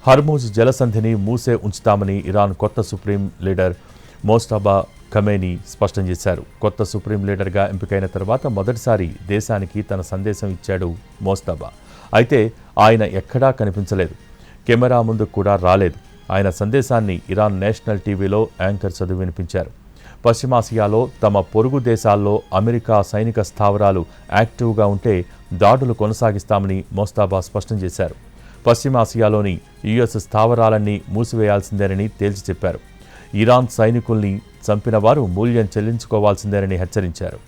Hormuz జలసంధిని మూసే ఉంచుతామని Iran కొత్త supreme leader Mojtaba Khamenei స్పష్టం చేశారు. కొత్త సుప్రీం లీడర్గా ఎంపికైన తర్వాత మొదటిసారి దేశానికి తన సందేశం ఇచ్చాడు మోజ్తబా. అయితే ఆయన ఎక్కడా కనిపించలేదు, కెమెరా ముందుకు కూడా రాలేదు. ఆయన సందేశాన్ని ఇరాన్ నేషనల్ టీవీలో యాంకర్ చదివి వినిపించారు. పశ్చిమాసియాలో తమ పొరుగు దేశాల్లో అమెరికా సైనిక స్థావరాలు యాక్టివ్గా ఉంటే దాడులు కొనసాగిస్తామని మోజ్తబా స్పష్టం చేశారు. పశ్చిమాసియాలోని యుఎస్ స్థావరాలన్నీ మూసివేయాల్సిందేనని తేల్చి చెప్పారు. ఇరాన్ సైనికుల్ని చంపిన వారు మూల్యం చెల్లించుకోవాల్సిందేనని హెచ్చరించారు.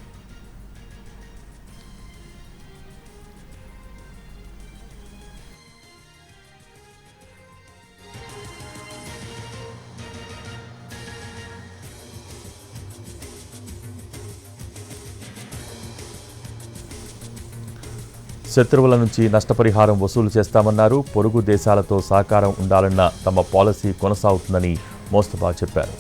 శత్రువుల నుంచి నష్టపరిహారం వసూలు చేస్తామన్నారు. పొరుగు దేశాలతో సహకారం ఉండాలన్న తమ పాలసీ కొనసాగుతుందని మోజ్తబా చెప్పారు.